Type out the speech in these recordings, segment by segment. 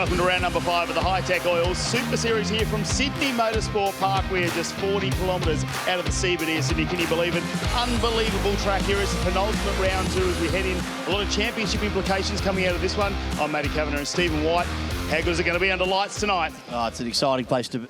Welcome to round number 5 of the Hi-Tec Oils Super Series here from Sydney Motorsport Park. We're just 40 kilometres out of the CBD of Sydney. Can you believe it? Unbelievable track here. It's the penultimate round 2 as we head in. A lot of championship implications coming out of this one. I'm Matty Kavanagh and Stephen White. How good is it going to be under lights tonight? Oh, it's an exciting place to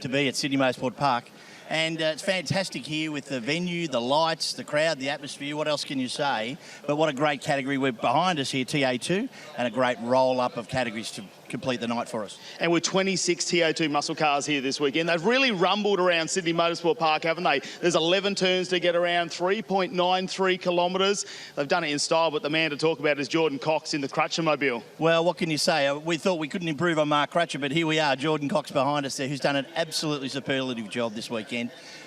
be at Sydney Motorsport Park. And it's fantastic here with the venue, the lights, the crowd, the atmosphere. What else can you say? But what a great category we're behind us here, TA2, and a great roll-up of categories to complete the night for us. And with 26 TA2 muscle cars here this weekend, they've really rumbled around Sydney Motorsport Park, haven't they? There's 11 turns to get around, 3.93 kilometres. They've done it in style, but the man to talk about is Jordan Cox in the Crutcher-mobile. Well, what can you say? We thought we couldn't improve on Mark Crutcher, but here we are, Jordan Cox behind us there, who's done an absolutely superlative job this weekend.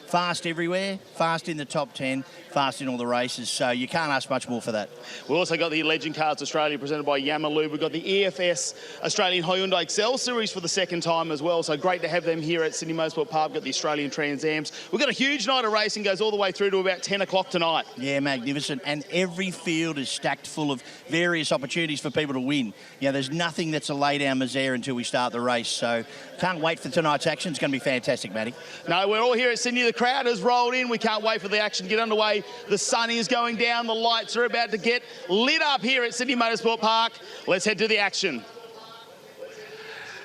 Fast everywhere, fast in the top 10, fast in all the races, so you can't ask much more for that. We've also got the Legend Cards Australia presented by Yamalu. We've got the EFS Australian Hyundai Excel Series for the second time as well, so great to have them here at Sydney Motorsport Park. We've got the Australian Trans Ams. We've got a huge night of racing, goes all the way through to about 10 o'clock tonight. Yeah, magnificent, and every field is stacked full of various opportunities for people to win. You know, there's nothing that's a lay-down misère until we start the race, so can't wait for tonight's action. It's going to be fantastic, Matty. No, we're all here at Sydney. The crowd has rolled in. We can't wait for the action to get underway. The sun is going down. The lights are about to get lit up here at Sydney Motorsport Park. Let's head to the action.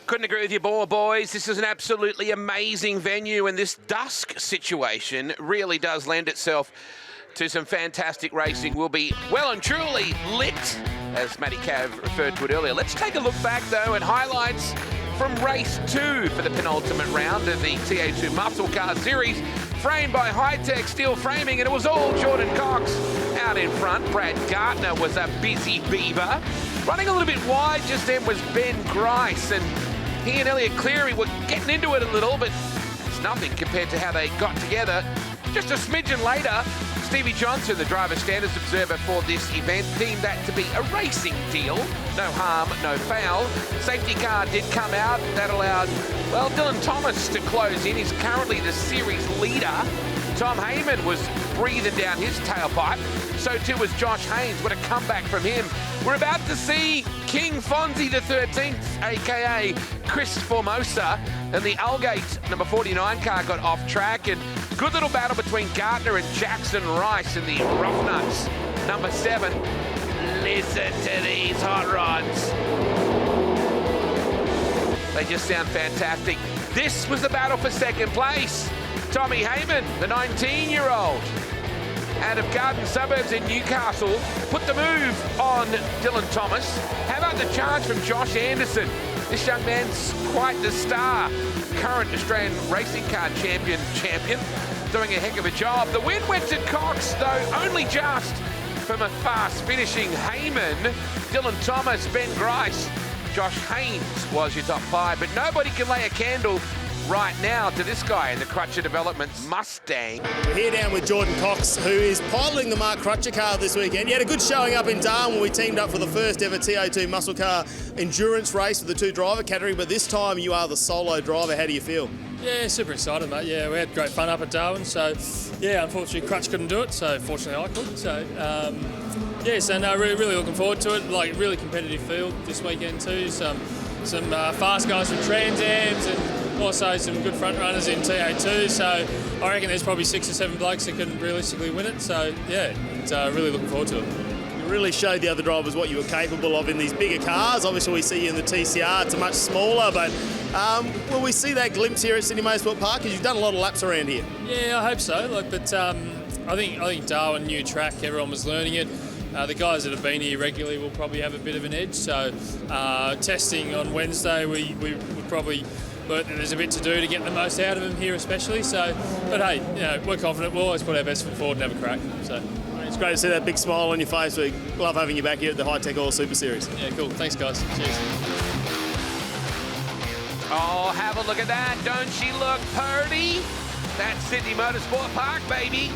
Couldn't agree with you more, boys. This is an absolutely amazing venue, and this dusk situation really does lend itself to some fantastic racing. We'll be well and truly lit, as Matty Cav referred to it earlier. Let's take a look back, though, at highlights from race 2 for the penultimate round of the TA2 Muscle Car Series, framed by Hi-Tec Steel Framing, and it was all Jordan Cox out in front. Brad Gardner was a busy beaver. Running a little bit wide just then was Ben Grice, and he and Elliot Cleary were getting into it a little, but it's nothing compared to how they got together. Just a smidgen later, Stevie Johnson, the driver standards observer for this event, deemed that to be a racing deal. No harm, no foul. Safety car did come out. That allowed, well, Dylan Thomas to close in. He's currently the series leader. Tom Heyman was breathing down his tailpipe. So too was Josh Haynes. What a comeback from him. We're about to see King Fonzie the 13th, a.k.a. Chris Formosa, and the Algate number 49 car got off track, and good little battle between Gardner and Jackson Rice in the Roughnecks number 7. Listen to these hot rods. They just sound fantastic. This was the battle for second place. Tommy Heyman, the 19-year-old, out of Garden Suburbs in Newcastle, put the move on Dylan Thomas. How about the charge from Josh Anderson? This young man's quite the star. Current Australian racing car champion, doing a heck of a job. The win went to Cox, though, only just from a fast finishing Heyman. Dylan Thomas, Ben Grice, Josh Haynes was your top 5, but nobody can lay a candle right now to this guy in the Crutcher Developments Mustang. We're here down with Jordan Cox, who is piloting the Mark Crutcher car this weekend. You had a good showing up in Darwin when we teamed up for the first ever TA2 muscle car endurance race with the 2-driver category, but this time you are the solo driver. How do you feel? Yeah, super excited, mate. Yeah, we had great fun up at Darwin, so yeah, unfortunately Crutch couldn't do it, so fortunately I could. So yeah, so no, really looking forward to it. Like, really competitive field this weekend too. Some fast guys from Trans Ams, and also some good front runners in TA2, so I reckon there's probably 6 or 7 blokes that can realistically win it, so yeah, it's really looking forward to it. You really showed the other drivers what you were capable of in these bigger cars. Obviously we see you in the TCR, it's a much smaller, but will we see that glimpse here at Sydney Motorsport Park? Because you've done a lot of laps around here. Yeah, I hope so, but I think Darwin, new track, everyone was learning it. The guys that have been here regularly will probably have a bit of an edge, so testing on Wednesday we probably learnt that there's a bit to do to get the most out of them here especially, so, but hey, you know, we're confident, we'll always put our best foot forward and have a crack, so. It's great to see that big smile on your face. We love having you back here at the Hi-Tec Oils Super Series. Yeah, cool, thanks guys, cheers. Oh, have a look at that, don't she look purty? That's Sydney Motorsport Park, baby.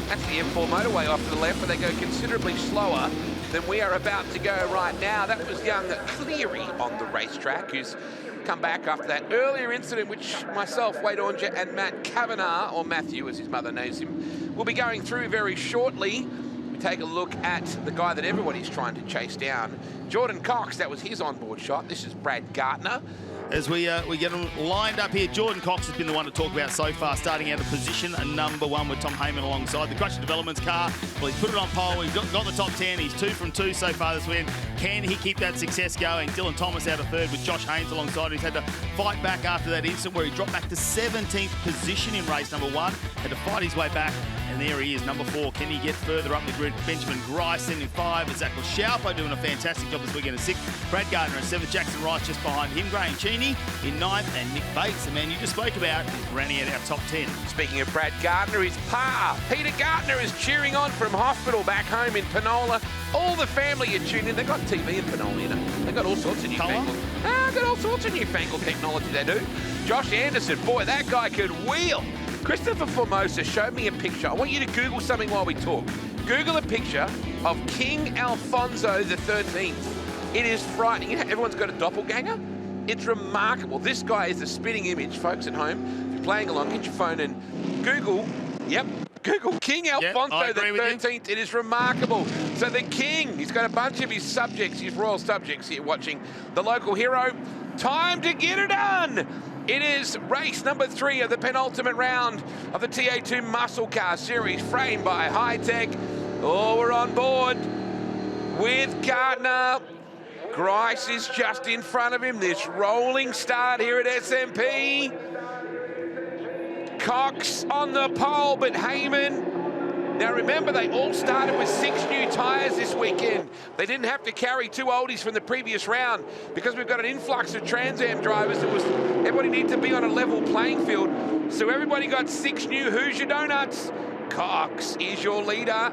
That's the M4 motorway off to the left, where they go considerably slower than we are about to go right now. That was young Cleary on the racetrack, who's come back after that earlier incident, which myself, Wade Ornger, and Matt Kavanagh, or Matthew as his mother knows him, will be going through very shortly. We take a look at the guy that everybody's trying to chase down. Jordan Cox, that was his onboard shot. This is Brad Gardner. As we get them lined up here, Jordan Cox has been the one to talk about so far, starting out of position number 1 with Tom Heyman alongside. The Crutch Developments car, well, he's put it on pole, he's got the top 10, he's 2 from 2 so far this weekend. Can he keep that success going? Dylan Thomas out of 3rd with Josh Haynes alongside. He's had to fight back after that incident where he dropped back to 17th position in race number 1, had to fight his way back, and there he is, number 4. Can he get further up the grid? Benjamin Grice in 5, and Zach Lascialpo doing a fantastic job this weekend in 6th. Brad Gardner in 7th, Jackson Rice just behind him, Graham Cheney in 9th, and Nick Bates, the man you just spoke about, is rounding out our top 10. Speaking of Brad Gardner, his pa, Peter Gardner, is cheering on from hospital back home in Penola. All the family are tuning in. They've got TV in Penola, you know. They've got all sorts of newfangled. Got all sorts of newfangled technology, they do. Josh Anderson, boy, that guy could wheel. Christopher Formosa showed me a picture. I want you to Google something while we talk. Google a picture of King Alfonso the 13th. It is frightening. You know, everyone's got a doppelganger. It's remarkable. This guy is a spitting image, folks at home. If you're playing along, get your phone and Google. Yep, Google King Alfonso the 13th. It is remarkable. So the King, he's got a bunch of his subjects, his royal subjects here watching the local hero. Time to get it done. It is race number 3 of the penultimate round of the TA2 Muscle Car Series, framed by Hi-Tec. Oh, we're on board with Gardner. Grice is just in front of him. This rolling start here at SMP. Cox on the pole, but Heyman. Now remember, they all started with 6 new tyres this weekend. They didn't have to carry 2 oldies from the previous round because we've got an influx of Trans Am drivers. Everybody needed to be on a level playing field. So everybody got 6 new Hoosier Donuts. Cox is your leader.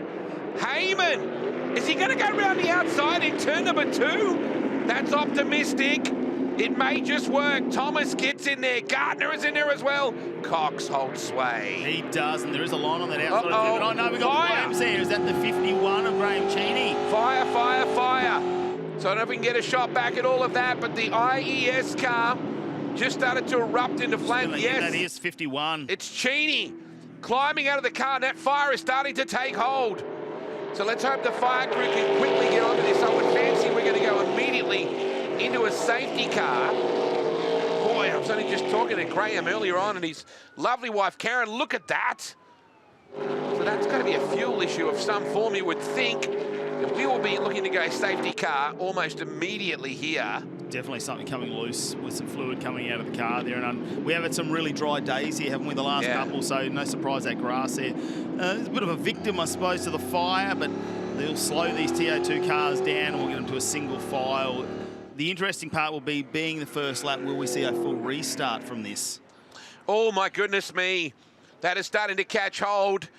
Heyman, is he going to go around the outside in turn number 2? That's optimistic. It may just work. Thomas gets in there. Gardner is in there as well. Cox holds sway. He does, and there is a line on that outside. Oh no, we got flames there. Is that the 51 of Graham Cheney? Fire, fire, fire. So I don't know if we can get a shot back at all of that, but the IES car just started to erupt into flame. Yes, that is 51. It's Cheney climbing out of the car, and that fire is starting to take hold. So let's hope the fire crew can quickly get onto this. I would fancy we're going to go immediately into a safety car. Boy, I was only just talking to Graham earlier on and his lovely wife, Karen. Look at that. So that's going to be a fuel issue of some form, you would think. And we will be looking to go safety car almost immediately here. Definitely something coming loose with some fluid coming out of the car there. And we have had some really dry days here, haven't we, the last couple? So no surprise that grass there. It's a bit of a victim, I suppose, to the fire, but they'll slow these TA2 cars down and we'll get them to a single file. The interesting part will be, being the first lap, will we see a full restart from this? Oh, my goodness me. That is starting to catch hold.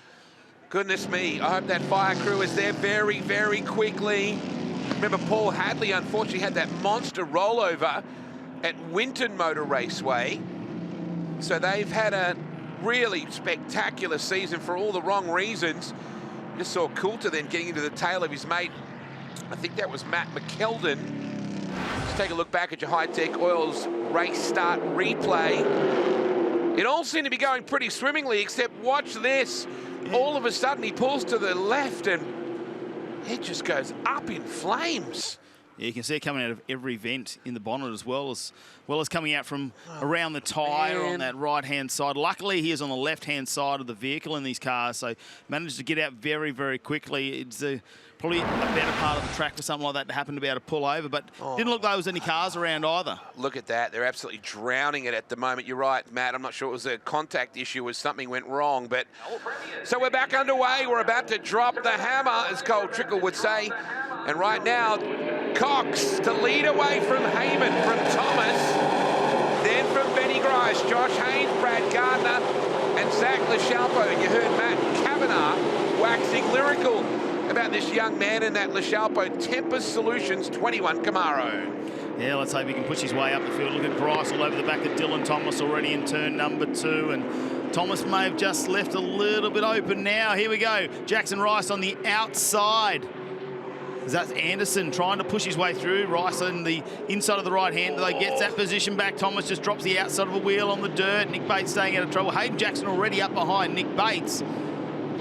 Goodness me. I hope that fire crew is there very, very quickly. Remember, Paul Hadley, unfortunately, had that monster rollover at Winton Motor Raceway. So they've had a really spectacular season for all the wrong reasons. Just saw Coulter then getting into the tail of his mate. I think that was Matt McKeldin. Let's take a look back at your Hi-Tec Oils race start replay. It all seemed to be going pretty swimmingly, except watch this. All of a sudden, he pulls to the left and it just goes up in flames. Yeah, you can see it coming out of every vent in the bonnet as well as coming out from around the tyre on that right-hand side. Luckily, he is on the left-hand side of the vehicle in these cars, so managed to get out very, very quickly. It's probably a better part of the track for something like that to happen to be able to pull over, but didn't look like there was any cars around either. Look at that. They're absolutely drowning it at the moment. You're right, Matt. I'm not sure it was a contact issue or something went wrong, but so we're back underway. We're about to drop the hammer, as Cole Trickle would say, and right now, Cox to lead away from Heyman, from Thomas, then from Benny Grice, Josh Haynes, Brad Gardner, and Zach Lascialpo. You heard Matt Kavanagh waxing lyrical about this young man in that Lascialpo Tempest Solutions 21 Camaro. Yeah, let's hope he can push his way up the field. Look at Grice all over the back of Dylan Thomas already in turn number 2, and Thomas may have just left a little bit open now. Here we go. Jackson Rice on the outside. That's Anderson trying to push his way through. Rice on the inside of the right hand. Though gets that position back. Thomas just drops the outside of a wheel on the dirt. Nick Bates staying out of trouble. Hayden Jackson already up behind Nick Bates.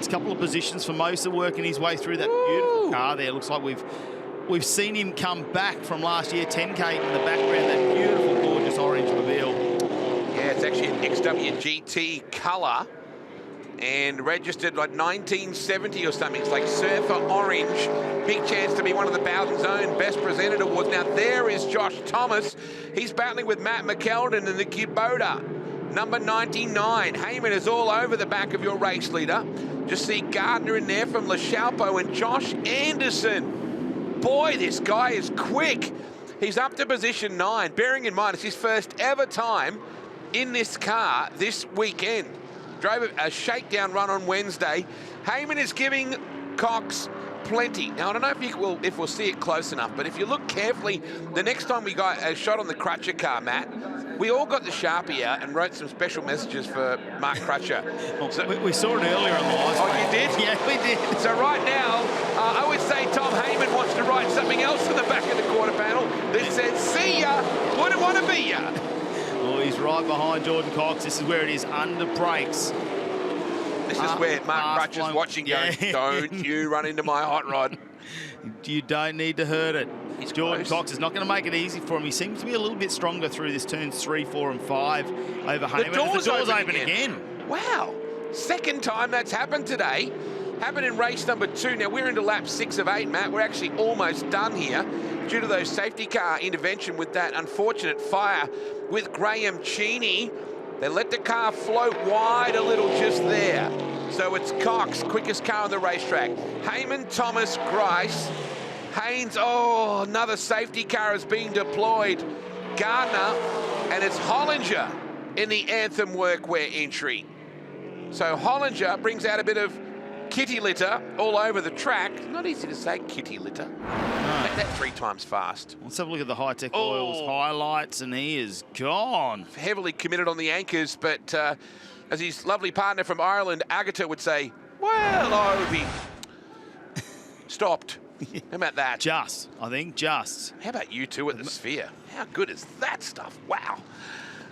next couple of positions for Moser, working his way through that beautiful car there. Looks like we've seen him come back from last year, 10K in the background, that beautiful, gorgeous orange mobile. Yeah, it's actually an XWGT colour and registered like 1970 or something. It's like Surfer Orange. Big chance to be one of the Bowden's own Best Presented Awards. Now, there is Josh Thomas. He's battling with Matt McKeldin in the Kubota. Number 99. Heyman is all over the back of your race leader. Just see Gardner in there from LaChalpo and Josh Anderson. Boy, this guy is quick. He's up to position 9. Bearing in mind, it's his first ever time in this car this weekend. Drove a shakedown run on Wednesday. Heyman is giving Cox plenty. Now, I don't know if we'll see it close enough, but if you look carefully, the next time we got a shot on the Crutcher car, Matt, we all got the Sharpie out and wrote some special messages for Mark Crutcher. So, we saw it earlier on the live stream. Oh, you did? Yeah, we did. So right now, I would say Tom Heyman wants to write something else in the back of the quarter panel that says, "See ya, wouldn't want to be ya." Well, he's right behind Jordan Cox. This is where it is under brakes. This is where Mark Crutcher's watching going, don't you run into my hot rod. You don't need to hurt it. Jordan close. Cox is not going to make it easy for him. He seems to be a little bit stronger through this turns 3, 4, and 5 over Heyman. The door's open again. Wow. Second time that's happened today. Happened in race number 2. Now, we're into lap 6 of 8, Matt. We're actually almost done here due to those safety car intervention with that unfortunate fire with Graham Cheney. They let the car float wide a little just there. So it's Cox, quickest car on the racetrack. Heyman, Thomas, Grice. Haynes, oh, another safety car is being deployed. Gardner, and it's Hollinger in the Anthem workwear entry. So Hollinger brings out a bit of kitty litter all over the track. Not easy to say kitty litter. Make that 3 times fast. Let's have a look at the Hi-Tec Oils highlights, and he is gone. Heavily committed on the anchors, but as his lovely partner from Ireland, Agata, would say, well, Obi, stopped. How about that? I think just. How about you two at the Sphere? How good is that stuff? Wow.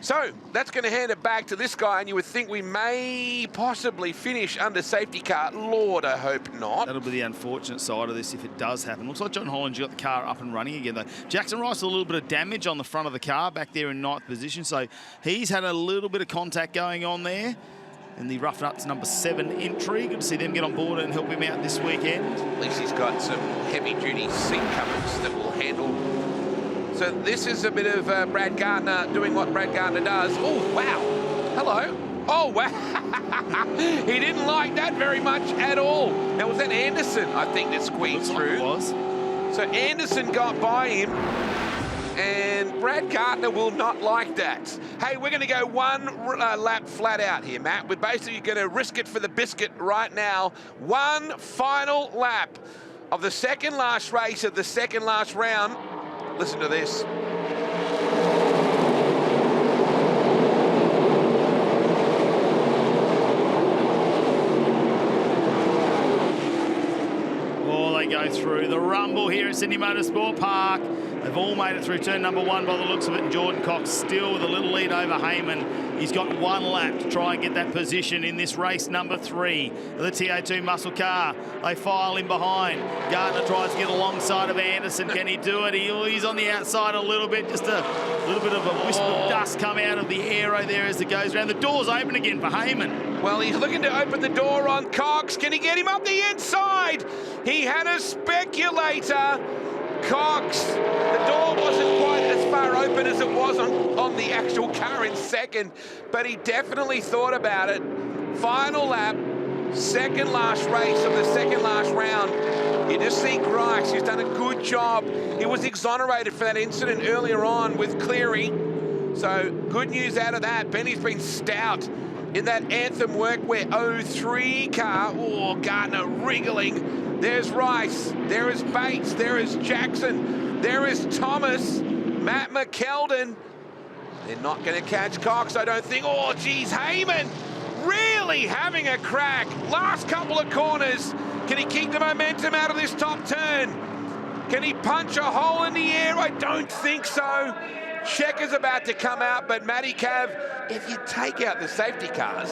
So that's going to hand it back to this guy, and you would think we may possibly finish under safety car. Lord, I hope not. That'll be the unfortunate side of this if it does happen. Looks like John Holland got the car up and running again, though. Jackson Rice, a little bit of damage on the front of the car back there in 9th position, so he's had a little bit of contact going on there. And the Rough Nuts number 7 entry. Good to see them get on board and help him out this weekend. At least he's got some heavy-duty seat covers that will handle. So this is a bit of Brad Gardner doing what Brad Gardner does. Oh, wow. Hello. Oh, wow. He didn't like that very much at all. Now, was that Anderson, I think, that squeezed through? Like it was. So Anderson got by him, and Brad Gardner will not like that. Hey, we're going to go one lap flat out here, Matt. We're basically going to risk it for the biscuit right now. One final lap of the second last race of the second last round. Listen to this. Oh, they go through the rumble here at Sydney Motorsport Park. They've all made it through turn number 1 by the looks of it, and Jordan Cox still with a little lead over Heyman. He's got one lap to try and get that position in this race number 3 of the TA2 muscle car. They file in behind. Gardner tries to get alongside of Anderson. Can he do it? He's on the outside a little bit. Just a little bit of a wisp of dust come out of the aero there as it goes around. The door's open again for Heyman. Well, he's looking to open the door on Cox. Can he get him up the inside? He had a speculator. Cox, the door wasn't quite as far open as it was on the actual car in second, but he definitely thought about it. Final lap, second last race of the second last round. You just see Grice, who's done a good job. He was exonerated for that incident earlier on with Cleary. So good news out of that. Benny's been stout in that Anthem Workwear 03 car. Oh, Gardner wriggling. There's Rice, there is Bates, there is Jackson, there is Thomas, Matt McKeldin. They're not going to catch Cox, I don't think. Oh, geez, Heyman really having a crack. Last couple of corners. Can he keep the momentum out of this top turn? Can he punch a hole in the air? I don't think so. Checker's about to come out, but Matty Cav, if you take out the safety cars,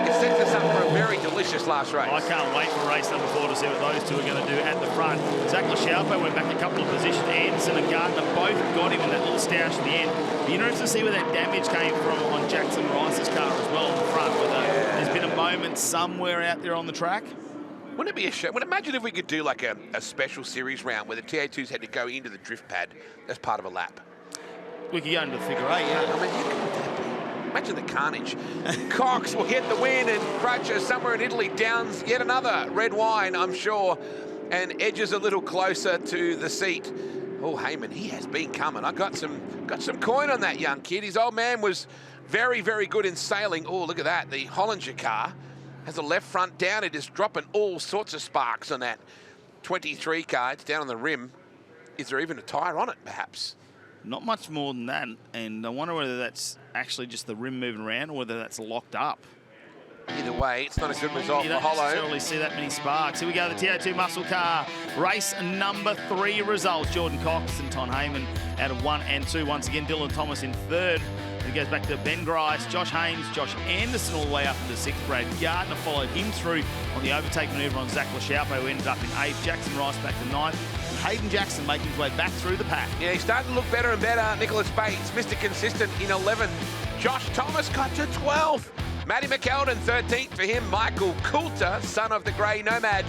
it sets us up for a very delicious last race. I can't wait for race number 4 to see what those two are going to do at the front. Zach LaChalpe went back a couple of positions. Anderson and Gardner both got him in that little stoush at the end. Be interesting to see where that damage came from on Jackson Rice's car as well on the front. Whether there's been a moment somewhere out there on the track. Wouldn't it be a show? Imagine if we could do like a special series round where the TA2s had to go into the drift pad as part of a lap. We could go into the figure 8, yeah. I mean, how cool would that be? Imagine the carnage. Cox will get the win, and Crutcher somewhere in Italy downs yet another red wine, I'm sure, and edges a little closer to the seat. Oh, Heyman, he has been coming. I got some coin on that young kid. His old man was very, very good in sailing. Oh, look at that. The Hollinger car has the left front down. It is dropping all sorts of sparks on that 23 car. It's down on the rim. Is there even a tyre on it, perhaps? Not much more than that, and I wonder whether that's actually just the rim moving around or whether that's locked up. Either way, it's not a good result you for don't Hollow. necessarily see that many sparks. Here we go, the TA2 muscle car. Race number 3 results. Jordan Cox and Tom Heyman out of 1 and 2. Once again, Dylan Thomas in 3rd. It goes back to Ben Grice, Josh Haynes, Josh Anderson all the way up into 6th. Brad Gardner followed him through on the overtake manoeuvre on Zach LaChalpe, who ended up in 8th. Jackson Rice back to 9th. And Hayden Jackson making his way back through the pack. Yeah, he's starting to look better and better. Nicholas Bates, Mr. Consistent in 11th. Josh Thomas got to 12th. Matty McKeldin, 13th for him. Michael Coulter, son of the Grey Nomad,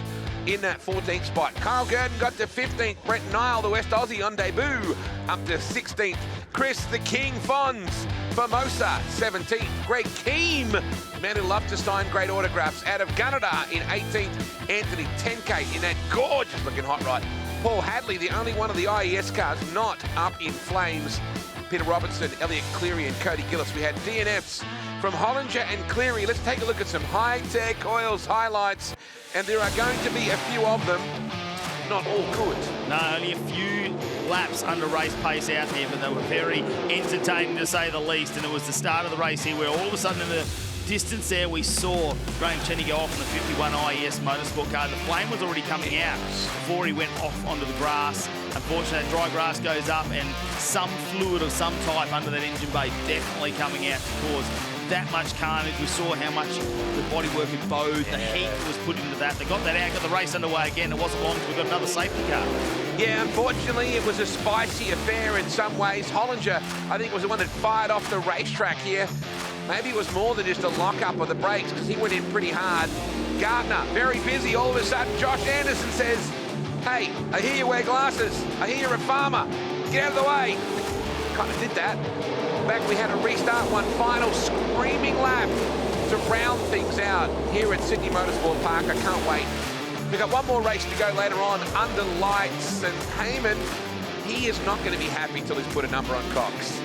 in that 14th spot. Kyle Gurdon got to 15th. Brent Nile, the West Aussie on debut, up to 16th. Chris the King Fons, Formosa, 17th. Greg Keem, man who loved to sign great autographs, out of Gunnedah in 18th. Anthony Tenkate in that gorgeous looking hot rod. Paul Hadley, the only one of the IES cars not up in flames. Peter Robertson, Elliot Cleary and Cody Gillis. We had DNFs from Hollinger and Cleary. Let's take a look at some Hi-Tec Oils highlights, and there are going to be a few of them, not all good. No, only a few laps under race pace out there, but they were very entertaining to say the least. And it was the start of the race here where all of a sudden in the distance there we saw Graham Cheney go off in the 51 IES Motorsport car. The flame was already coming out before he went off onto the grass. Unfortunately, that dry grass goes up and some fluid of some type under that engine bay definitely coming out to cause that much carnage. We saw how much the bodywork had bowed, the heat was put into that. They got that out, got the race underway again. It wasn't long until we got another safety car. Yeah, unfortunately, it was a spicy affair in some ways. Hollinger, I think, was the one that fired off the racetrack here. Maybe it was more than just a lock-up of the brakes because he went in pretty hard. Gardner, very busy. All of a sudden, Josh Anderson says, hey, I hear you wear glasses. I hear you're a farmer. Get out of the way. Kind of did that. Back we had a restart, one final screaming lap to round things out here at Sydney Motorsport Park. I can't wait. We've got one more race to go later on under lights, and Heyman, he is not going to be happy till he's put a number on Cox.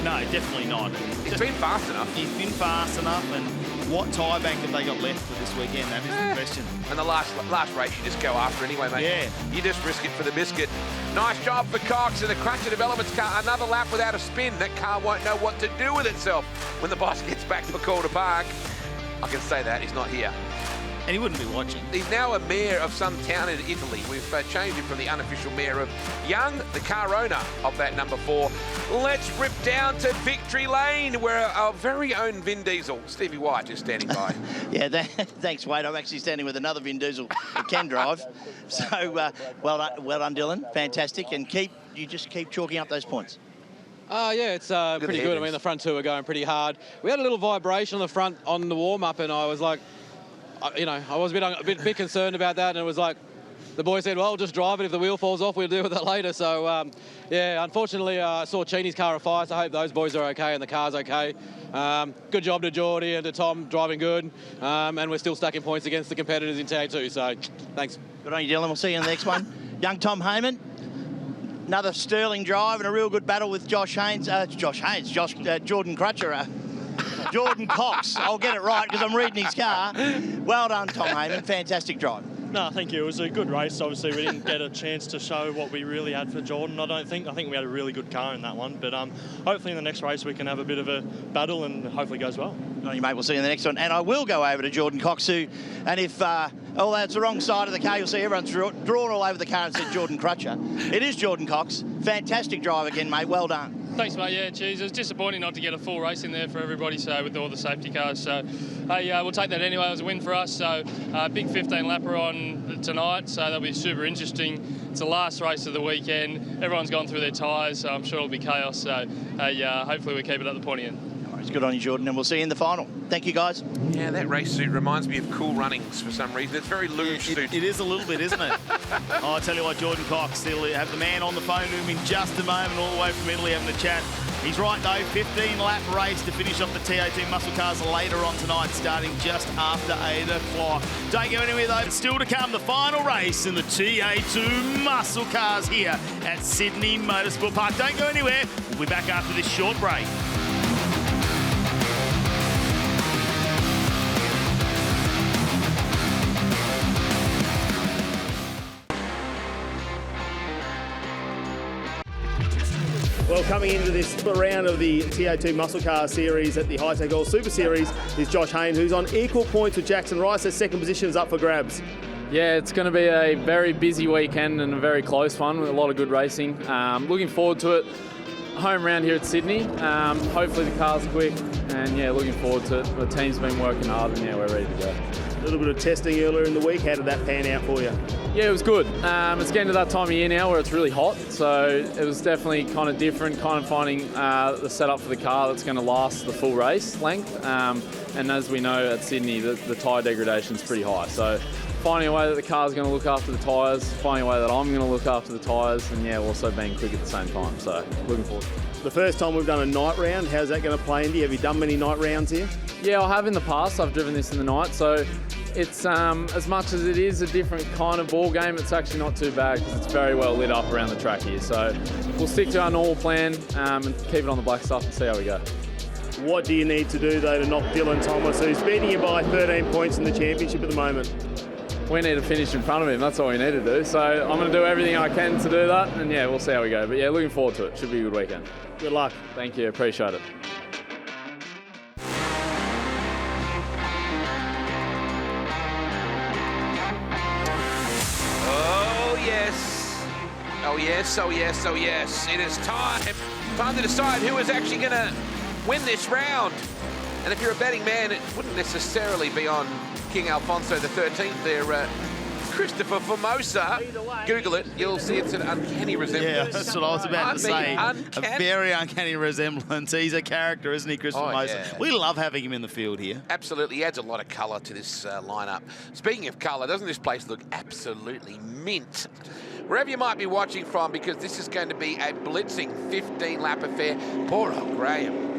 No, definitely not. He's been fast enough. He's been fast enough, and what tyre bank have they got left for this weekend? That is the question. And the last race, you just go after anyway, mate. Yeah. You just risk it for the biscuit. Nice job for Cox in the Crutcher Developments car. Another lap without a spin. That car won't know what to do with itself when the boss gets back to Calder Park. I can say that, he's not here. And he wouldn't be watching. He's now a mayor of some town in Italy. We've changed him from the unofficial mayor of Young, the car owner of that number 4. Let's rip down to Victory Lane, where our very own Vin Diesel, Stevie White, is standing by. Yeah, thanks, Wade. I'm actually standing with another Vin Diesel that can drive. So, well done, Dylan. Fantastic. And you just keep chalking up those points. Yeah, it's pretty good. I mean, the front two are going pretty hard. We had a little vibration on the front on the warm-up, and I was like, I was a bit concerned about that, and it was like, the boy said, well, just drive it. If the wheel falls off, we'll deal with it later. So, yeah, unfortunately, I saw Cheney's car afire, so I hope those boys are okay and the car's okay. Good job to Geordie and to Tom, driving good. And we're still stacking points against the competitors in TA2, so thanks. Good on you, Dylan. We'll see you in the next one. Young Tom Heyman. Another sterling drive and a real good battle with Jordan Crutcher. Jordan Cox. I'll get it right because I'm reading his car. Well done, Tom Heyman. Fantastic drive. No, thank you. It was a good race. Obviously, we didn't get a chance to show what we really had for Jordan, I don't think. I think we had a really good car in that one. But hopefully in the next race we can have a bit of a battle and hopefully it goes well. Good on you, mate. We'll see you in the next one. And I will go over to Jordan Cox, and if, although it's the wrong side of the car, you'll see everyone's drawn all over the car and said Jordan Crutcher. It is Jordan Cox. Fantastic drive again, mate. Well done. Thanks, mate. Yeah, cheers. It was disappointing not to get a full race in there for everybody, so with all the safety cars. So, hey, we'll take that anyway. It was a win for us. So, big 15-lapper on tonight, so that'll be super interesting. It's the last race of the weekend. Everyone's gone through their tyres, so I'm sure it'll be chaos. So, hopefully we keep it at the pointy end. It's good on you, Jordan, and we'll see you in the final. Thank you, guys. Yeah, that race suit reminds me of Cool Runnings for some reason. It's very luge suit. It is a little bit, isn't it? Oh, I tell you what, Jordan Cox, he'll have the man on the phone to him in just a moment, all the way from Italy having a chat. He's right, though, 15-lap race to finish off the TA2 muscle cars later on tonight, starting just after 8 o'clock. Don't go anywhere, though. It's still to come, the final race in the TA2 muscle cars here at Sydney Motorsport Park. Don't go anywhere. We'll be back after this short break. Well, coming into this round of the TA2 Muscle Car Series at the Hi-Tec Oils Super Series is Josh Haynes, who's on equal points with Jackson Rice. His second position is up for grabs. Yeah, it's going to be a very busy weekend and a very close one with a lot of good racing. Looking forward to it. Home round here at Sydney. Hopefully the car's quick, and yeah, looking forward to it. The team's been working hard, and yeah, we're ready to go. A little bit of testing earlier in the week. How did that pan out for you? Yeah, it was good. It's getting to that time of year now where it's really hot, so it was definitely kind of different, kind of finding the setup for the car that's going to last the full race length. And as we know at Sydney, the tyre degradation is pretty high. So finding a way that the car's going to look after the tyres, finding a way that I'm going to look after the tyres, and yeah, also being quick at the same time. So looking forward to it. The first time we've done a night round, how's that going to play into you? Have you done many night rounds here? Yeah, I have in the past. I've driven this in the night, so it's as much as it is a different kind of ball game, it's actually not too bad because it's very well lit up around the track here. So we'll stick to our normal plan and keep it on the black stuff and see how we go. What do you need to do, though, to knock Dylan Thomas, who's beating you by 13 points in the championship at the moment? We need to finish in front of him. That's all we need to do. So I'm going to do everything I can to do that, and yeah, we'll see how we go. But yeah, looking forward to it. Should be a good weekend. Good luck. Thank you. Appreciate it. Oh, yes. Oh, yes, oh, yes, oh, yes. It is time. Time to decide who is actually going to win this round. And if you're a betting man, it wouldn't necessarily be on King Alfonso the 13th there, Christopher Formosa. Google it, you'll see it's an uncanny resemblance. Yeah, that's what I was about to say. Uncanny. A very uncanny resemblance. He's a character, isn't he, Christopher Formosa? Yeah. We love having him in the field here. Absolutely, he adds a lot of colour to this lineup. Speaking of colour, doesn't this place look absolutely mint? Wherever you might be watching from, because this is going to be a blitzing 15-lap affair. Poor old Graham.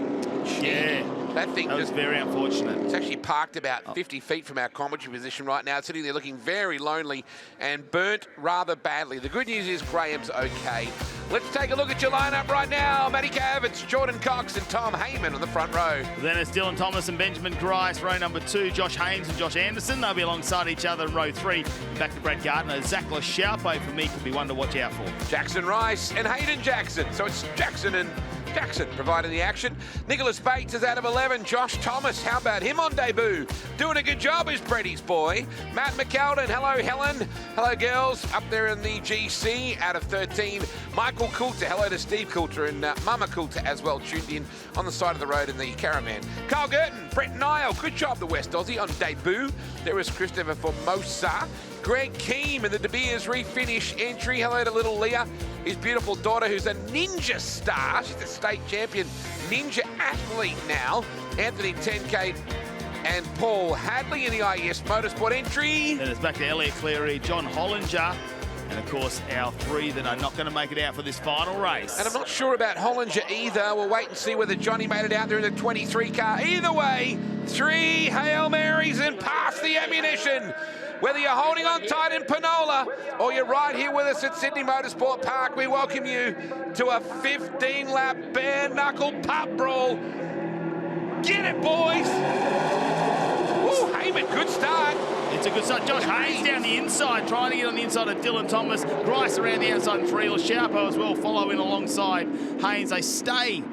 Yeah. That thing was very unfortunate. It's actually parked about 50 feet from our commentary position right now. It's sitting there looking very lonely and burnt rather badly. The good news is Graham's okay. Let's take a look at your lineup right now. Matty Cav, it's Jordan Cox and Tom Heyman on the front row. Then it's Dylan Thomas and Benjamin Grice. Row number 2, Josh Haynes and Josh Anderson. They'll be alongside each other in row 3. Back to Brad Gardner. Zach LaChalpe for me could be one to watch out for. Jackson Rice and Hayden Jackson. So it's Jackson and Jackson providing the action. Nicholas Bates is out of 11. Josh Thomas, how about him on debut? Doing a good job is Brady's boy. Matt McKeldin, hello Helen. Hello girls, up there in the GC out of 13. Michael Coulter, hello to Steve Coulter and Mama Coulter as well, tuned in on the side of the road in the caravan. Carl Girton, Brett Nile, good job the West Aussie on debut. There is Christopher Formosa. Greg Keem in the De Beers refinish entry. Hello to little Leah, his beautiful daughter who's a ninja star. She's a state champion ninja athlete now. Anthony 10K and Paul Hadley in the IES Motorsport entry. Then it's back to Elliot Cleary, John Hollinger, and of course our 3 that are not going to make it out for this final race. And I'm not sure about Hollinger either. We'll wait and see whether Johnny made it out there in the 23 car. Either way, 3 Hail Marys and pass the ammunition. Whether you're holding on tight in Panola or you're right here with us at Sydney Motorsport Park, we welcome you to a 15-lap bare-knuckle pub brawl. Get it, boys! Ooh, Heyman, good start. It's a good start. Josh Haynes down the inside, trying to get on the inside of Dylan Thomas. Grice around the outside and 3. LaChalpe as well following alongside Haynes. They stay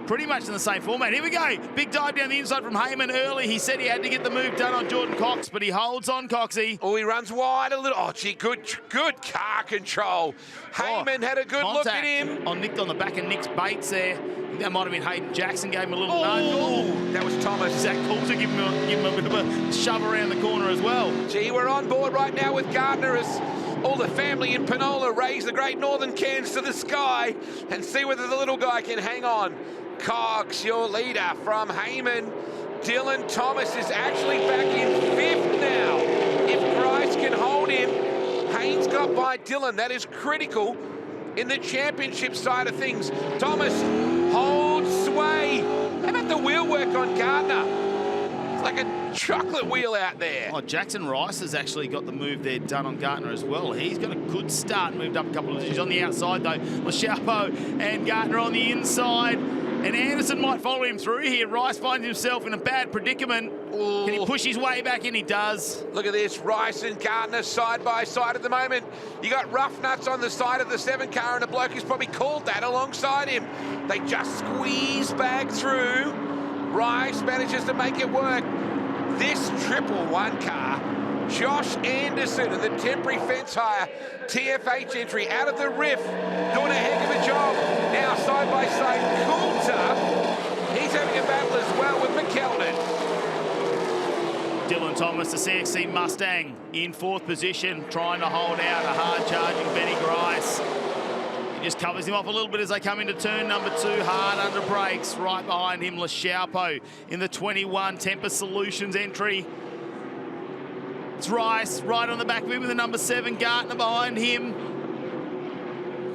pretty much in the same format. Here we go. Big dive down the inside from Heyman early. He said he had to get the move done on Jordan Cox, but he holds on, Coxie. Oh, he runs wide a little. Oh, gee, good car control. Heyman had a good look at him. Nicked on the back of Nick's Bates there. I think that might have been Hayden Jackson, gave him a little nudge. Oh, that was Thomas. Zach Coulter giving him a bit of a shove around the corner as well. Gee, we're on board right now with Gardner as all the family in Panola raise the great northern cans to the sky and see whether the little guy can hang on. Cox, your leader from Heyman. Dylan Thomas is actually back in 5th now. If Grice can hold him, Haynes got by Dylan. That is critical in the championship side of things. Thomas holds sway. How about the wheel work on Gardner? It's like a chocolate wheel out there. Oh, Jackson Rice has actually got the move there done on Gardner as well. He's got a good start, moved up a couple of positions on the outside though. Lachappo and Gardner on the inside. And Anderson might follow him through here. Rice finds himself in a bad predicament. Ooh. Can he push his way back in? He does. Look at this, Rice and Gardner side by side at the moment. You got rough nuts on the side of the 7 car and a bloke who's probably called that alongside him. They just squeeze back through. Rice manages to make it work. This 111 car, Josh Anderson and the temporary fence hire TFH entry out of the riff, doing a heck of a job. Now side by side, Coulter, he's having a battle as well with McKelvin. Dylan Thomas, the CXC Mustang, in 4th position, trying to hold out a hard-charging Benny Grice. He just covers him off a little bit as they come into turn number 2, hard under brakes. Right behind him, Lachappo in the 21 Tempest Solutions entry. It's Rice right on the back of him with the number 7, Gardner behind him.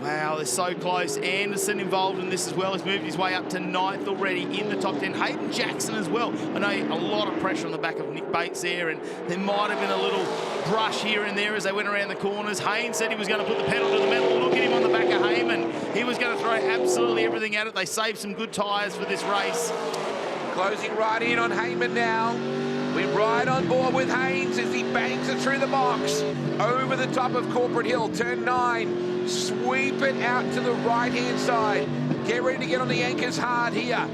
Wow, they're so close. Anderson involved in this as well. He's moved his way up to 9th already in the top 10. Hayden Jackson as well. I know a lot of pressure on the back of Nick Bates there, and there might have been a little brush here and there as they went around the corners. Haynes said he was going to put the pedal to the metal. Look at him on the back of Heyman. He was going to throw absolutely everything at it. They saved some good tyres for this race. Closing right in on Heyman now. We're right on board with Haynes as he bangs it through the box. Over the top of Corporate Hill, turn 9. Sweep it out to the right-hand side. Get ready to get on the anchors hard here.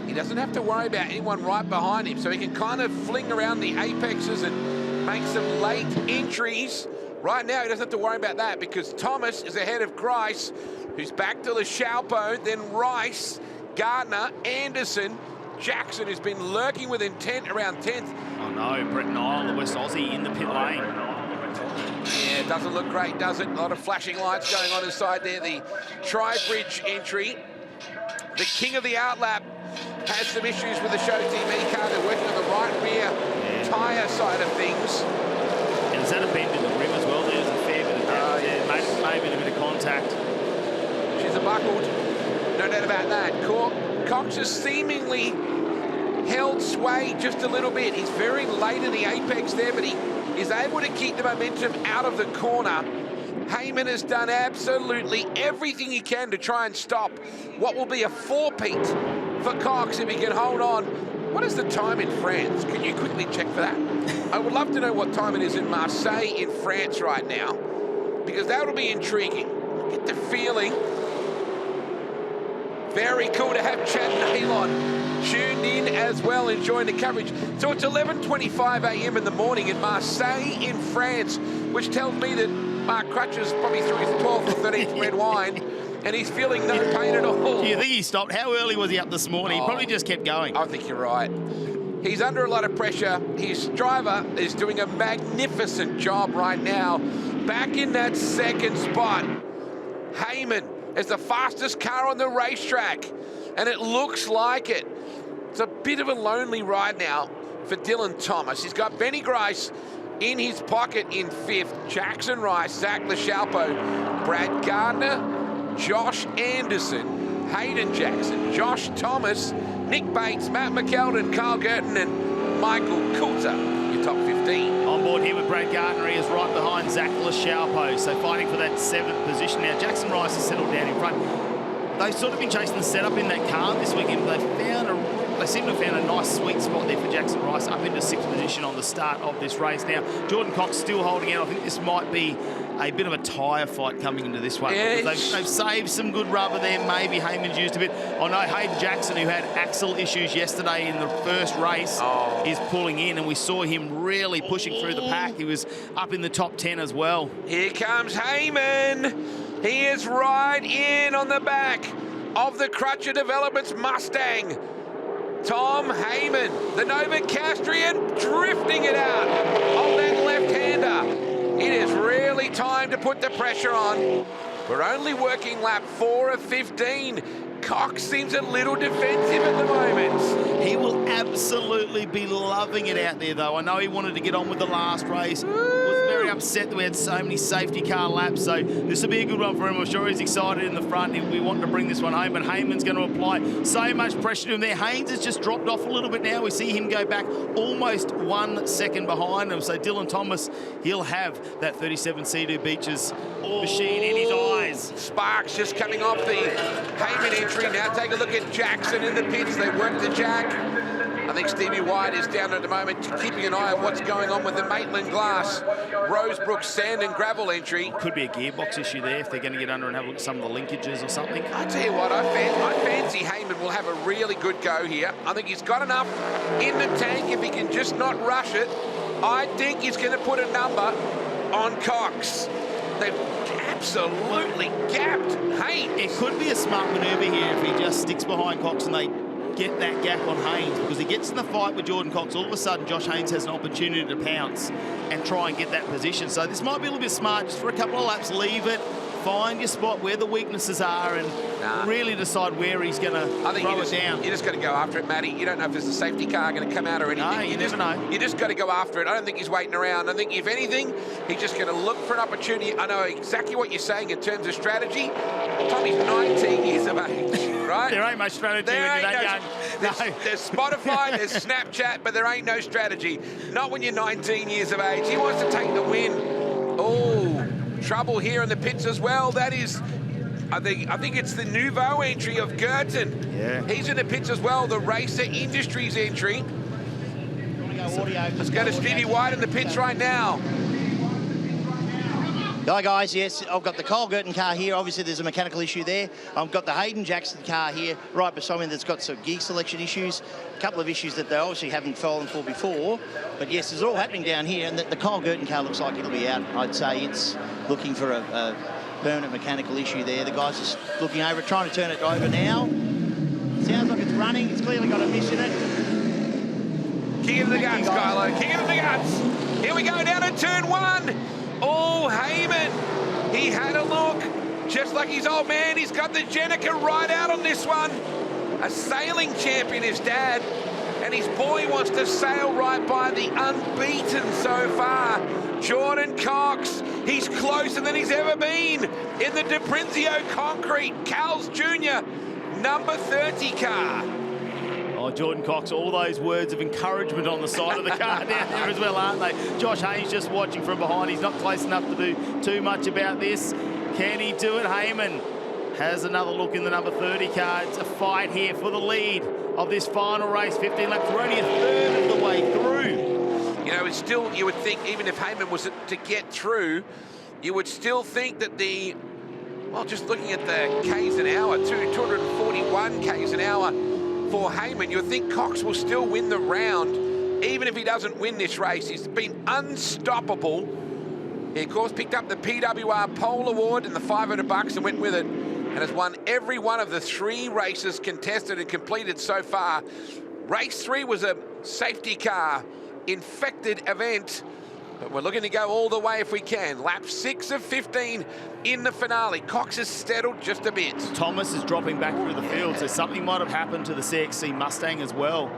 He doesn't have to worry about anyone right behind him, so he can kind of fling around the apexes and make some late entries. Right now, he doesn't have to worry about that because Thomas is ahead of Grice, who's back to Lachappo, then Rice, Gardner, Anderson, Jackson, who's been lurking with intent around 10th. Oh no, Brett Nile, the West Aussie, in the pit lane. Yeah, it doesn't look great, does it? A lot of flashing lights going on inside there. The Tri-Bridge entry. The king of the outlap has some issues with the show TV car. They're working on the right rear tyre side of things. And is that a bend in the rim as well? There's a fair bit of damage there. Maybe a bit of contact. She's a buckled. No doubt about that. Cox has seemingly held sway just a little bit. He's very late in the apex there, but he is able to keep the momentum out of the corner. Heyman has done absolutely everything he can to try and stop what will be a 4-peat for Cox if he can hold on. What is the time in France? Can you quickly check for that? I would love to know what time it is in Marseille in France right now, because that will be intriguing. Get the feeling. Very cool to have Chad Nalon tuned in as well, enjoying the coverage. So it's 11:25 a.m. in the morning in Marseille in France, which tells me that Mark Crutcher's probably through his 12th or 13th red wine, and he's feeling no pain at all. Do you think he stopped? How early was he up this morning? He probably just kept going. I think you're right. He's under a lot of pressure. His driver is doing a magnificent job right now. Back in that 2nd spot. Heyman is the fastest car on the racetrack, and it looks like it. It's a bit of a lonely ride now for Dylan Thomas. He's got Benny Grice in his pocket in 5th, Jackson Rice, Zach Lachappo, Brad Gardner, Josh Anderson, Hayden Jackson, Josh Thomas, Nick Bates, Matt McKeldin, Carl Gerton, and Michael Coulter, your top 15. On board here with Brad Gardner, he is right behind Zach Lachappo, so fighting for that 7th position. Now, Jackson Rice has settled down in front. They've sort of been chasing the setup in that car this weekend. They found a they seem to have found a nice sweet spot there for Jackson Rice up into 6th position on the start of this race. Now, Jordan Cox still holding out. I think this might be a bit of a tyre fight coming into this one. Yeah, They've saved some good rubber there. Maybe Heyman's used a bit. I know Hayden Jackson, who had axle issues yesterday in the first race, is pulling in, and we saw him really pushing through the pack. He was up in the top 10 as well. Here comes Heyman. He is right in on the back of the Crutcher Developments Mustang. Tom Heyman, the Novocastrian, drifting it out of that left-hander. It is really time to put the pressure on. We're only working lap 4 of 15. Cox seems a little defensive at the moment. He will absolutely be loving it out there, though. I know he wanted to get on with the last race. Was very upset that we had so many safety car laps, so this will be a good one for him. I'm sure he's excited in the front. We want to bring this one home, but Heyman's going to apply so much pressure to him there. Haynes has just dropped off a little bit now. We see him go back almost 1 second behind him. So Dylan Thomas, he'll have that 37 C2 Beaches machine in his eyes. Sparks just coming off the Heyman entry. Now take a look at Jackson in the pits. They work the jack. I think Stevie White is down at the moment, keeping an eye on what's going on with the Maitland Glass, Rosebrook sand and gravel entry. Could be a gearbox issue there if they're going to get under and have a look at some of the linkages or something. I tell you what, I fancy Heyman will have a really good go here. I think he's got enough in the tank if he can just not rush it. I think he's going to put a number on Cox. They've absolutely gapped Haynes. It could be a smart manoeuvre here if he just sticks behind Cox and they get that gap on Haynes, because he gets in the fight with Jordan Cox. All of a sudden, Josh Haynes has an opportunity to pounce and try and get that position. So this might be a little bit smart. Just for a couple of laps, leave it, find your spot where the weaknesses are, and really decide where he's going to throw it down. You just got to go after it, Matty. You don't know if there's a safety car going to come out or anything. No, you never know. You just got to go after it. I don't think he's waiting around. I think, if anything, he's just going to look for an opportunity. I know exactly what you're saying in terms of strategy. Tommy's 19 years of age, right? There ain't much strategy when you're that young. There's Spotify, there's Snapchat, but there ain't no strategy. Not when you're 19 years of age. He wants to take the win. Oh, trouble here in the pits as well. That is, I think it's the Nouveau entry of Girton. Yeah. He's in the pits as well, the Racer Industries entry. Let's go to Stevie White in the pits right now. Hi guys, yes, I've got the Kyle Girton car here. Obviously there's a mechanical issue there. I've got the Hayden Jackson car here right beside me that's got some gear selection issues. A couple of issues that they obviously haven't fallen for before. But yes, it's all happening down here, and the Kyle Girton car looks like it'll be out. I'd say it's looking for a permanent mechanical issue there. The guy's just looking over it, trying to turn it over now. Sounds like it's running. It's clearly got a miss in it. King of the guns, Kylo. King of the guns. Here we go down to turn 1. Oh, Heyman, he had a look, just like his old man. He's got the Jenica right out on this one. A sailing champion, his dad, and his boy wants to sail right by the unbeaten so far. Jordan Cox, he's closer than he's ever been in the DePrinzio Concrete Cals Jr. number 30 car. Oh, Jordan Cox, all those words of encouragement on the side of the car down there as well, aren't they? Josh Haynes just watching from behind. He's not close enough to do too much about this. Can he do it? Heyman has another look in the number 30 car. It's a fight here for the lead of this final race. 15 laps, we're only a third of the way through. You know, it's still, you would think, even if Heyman was to get through, you would still think that well, just looking at the Ks an hour, 241 Ks an hour, for Heyman, you would think Cox will still win the round, even if he doesn't win this race. He's been unstoppable. He, of course, picked up the PWR Pole Award and the $500 and went with it, and has won every one of the 3 races contested and completed so far. Race 3 was a safety car infected event, but we're looking to go all the way if we can. Lap 6 of 15 in the finale. Cox has settled just a bit. Thomas is dropping back through the field, so something might have happened to the CXC Mustang as well,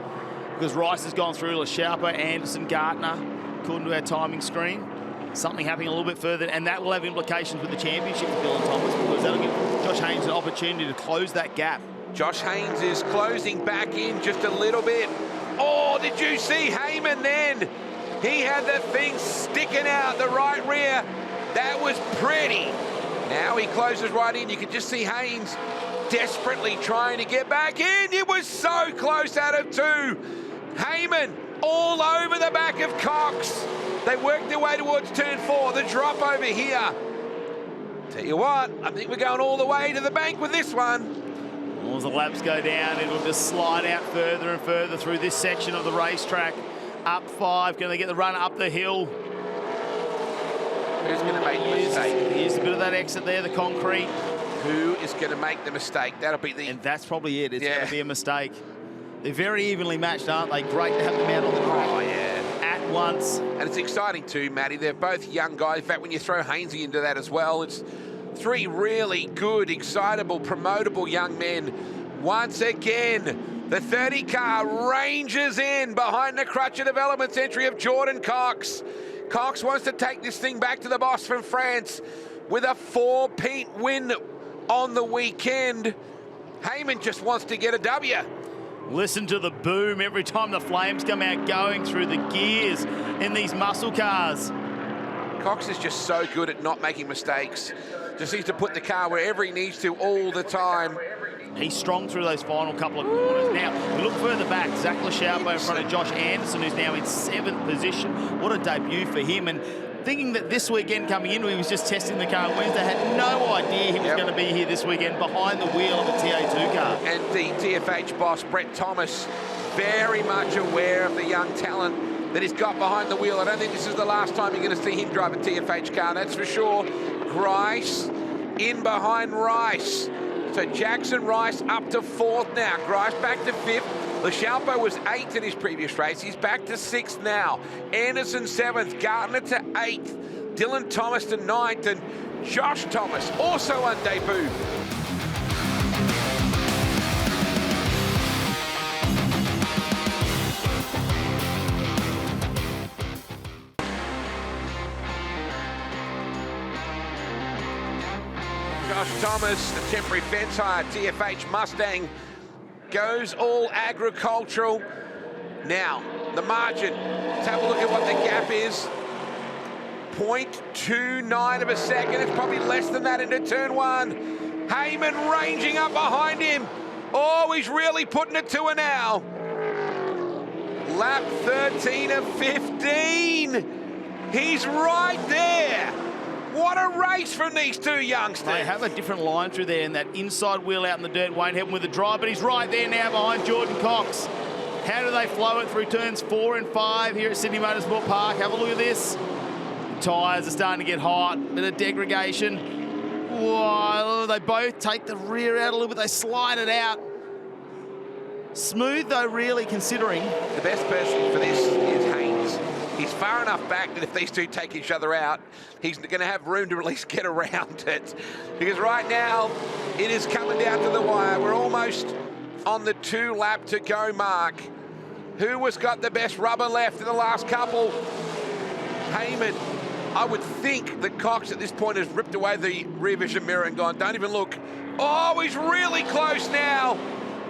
because Rice has gone through LaSharpa, Anderson, Gardner, according to our timing screen. Something happening a little bit further, and that will have implications with the championship for Dylan Thomas, because that'll give Josh Haynes an opportunity to close that gap. Josh Haynes is closing back in just a little bit. Oh, did you see Heyman then? He had that thing sticking out the right rear. That was pretty. Now he closes right in. You can just see Haynes desperately trying to get back in. It was so close out of 2. Heyman all over the back of Cox. They worked their way towards turn 4. The drop over here. Tell you what, I think we're going all the way to the bank with this one. As the laps go down, it'll just slide out further and further through this section of the racetrack. Up 5, can they get the run up the hill? Who's going to make the mistake? Here's a bit of that exit there, the concrete. Who is going to make the mistake? That'll be the... And that's probably it. It's going to be a mistake. They're very evenly matched, aren't they? Great to have them out on the track. Oh, yeah. At once. And it's exciting too, Matty. They're both young guys. In fact, when you throw Hainsey into that as well, it's 3 really good, excitable, promotable young men. Once again, the 30 car ranges in behind the Crutcher Developments entry of Jordan Cox. Cox wants to take this thing back to the boss from France with a 4-peat win on the weekend. Heyman just wants to get a W. Listen to the boom every time the flames come out going through the gears in these muscle cars. Cox is just so good at not making mistakes. Just needs to put the car wherever he needs to all the time. He's strong through those final couple of corners. Now, we look further back. Zach Lachaupo in front of Josh Anderson, who's now in 7th position. What a debut for him. And thinking that this weekend coming in, he was just testing the car on Wednesday, had no idea he was going to be here this weekend behind the wheel of a TA2 car. And the TFH boss, Brett Thomas, very much aware of the young talent that he's got behind the wheel. I don't think this is the last time you're going to see him drive a TFH car, that's for sure. Grice in behind Rice. So Jackson Rice up to 4th now. Grice back to 5th. Lachaupo was 8th in his previous race. He's back to 6th now. Anderson 7th. Gardner to 8th. Dylan Thomas to 9th. And Josh Thomas also on debut. Josh Thomas, the temporary fence hire, TFH Mustang, goes all agricultural. Now, the margin, let's have a look at what the gap is. 0.29 of a second, it's probably less than that into turn 1. Heyman ranging up behind him. Oh, he's really putting it to her now. Lap 13 of 15. He's right there. What a race from these 2 youngsters. They have a different line through there, and that inside wheel out in the dirt won't help him with the drive, but he's right there now behind Jordan Cox. How do they flow it through turns 4 and 5 here at Sydney Motorsport Park? Have a look at this. The tyres are starting to get hot, bit of degradation. Whoa, they both take the rear out a little bit, they slide it out. Smooth though, really, considering. The best person for this is Haynes. He's far enough back that if these 2 take each other out, he's going to have room to at least get around it. Because right now, it is coming down to the wire. We're almost on the 2 lap to go mark. Who has got the best rubber left in the last couple? Heyman. I would think that Cox at this point has ripped away the rear vision mirror and gone, don't even look. Oh, he's really close now.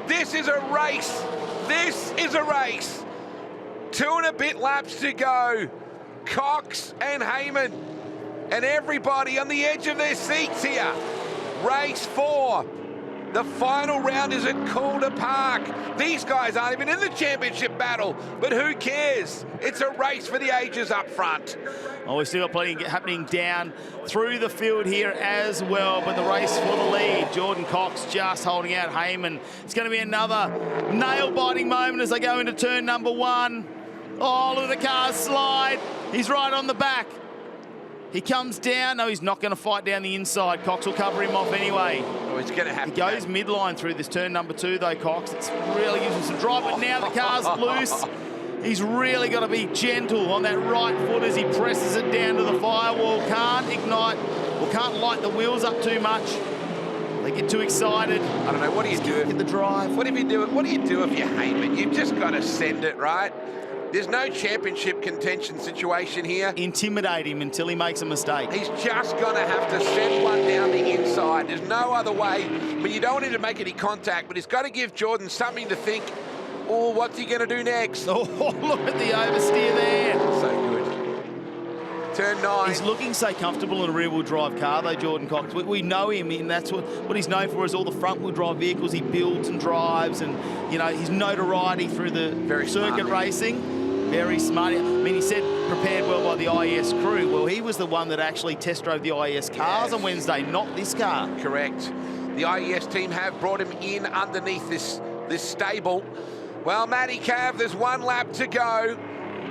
This is a race. This is a race. 2 and a bit laps to go. Cox and Heyman and everybody on the edge of their seats here. Race 4. The final round is at Calder Park. These guys aren't even in the championship battle, but who cares? It's a race for the ages up front. Oh, we've still got plenty happening down through the field here as well, but the race for the lead. Jordan Cox just holding out Heyman. It's going to be another nail-biting moment as they go into turn number 1. Oh, look at the cars slide. He's right on the back. He comes down. No, he's not going to fight down the inside. Cox will cover him off anyway. Oh, he's going to have to. He goes midline through this turn number 2, though, Cox. It's really gives him some drive, but now the car's loose. He's really got to be gentle on that right foot as he presses it down to the firewall. Can't ignite, or can't light the wheels up too much. They get too excited. I don't know, what do you do? Get the drive. What do you do if you hate it? You've just got to send it, right? There's no championship contention situation here. Intimidate him until he makes a mistake. He's just going to have to send one down the inside. There's no other way. I mean, you don't want him to make any contact, but he's got to give Jordan something to think, oh, what's he going to do next? Oh, look at the oversteer there. So good. turn 9. He's looking so comfortable in a rear-wheel drive car, though, Jordan Cox. We know him, and that's what he's known for, is all the front-wheel drive vehicles he builds and drives, and, you know, his notoriety through the circuit racing. Very smart. I mean, he said prepared well by the IES crew. Well, he was the one that actually test drove the IES cars on Wednesday, not this car. Correct. The IES team have brought him in underneath this stable. Well, Matty Cav, there's 1 lap to go.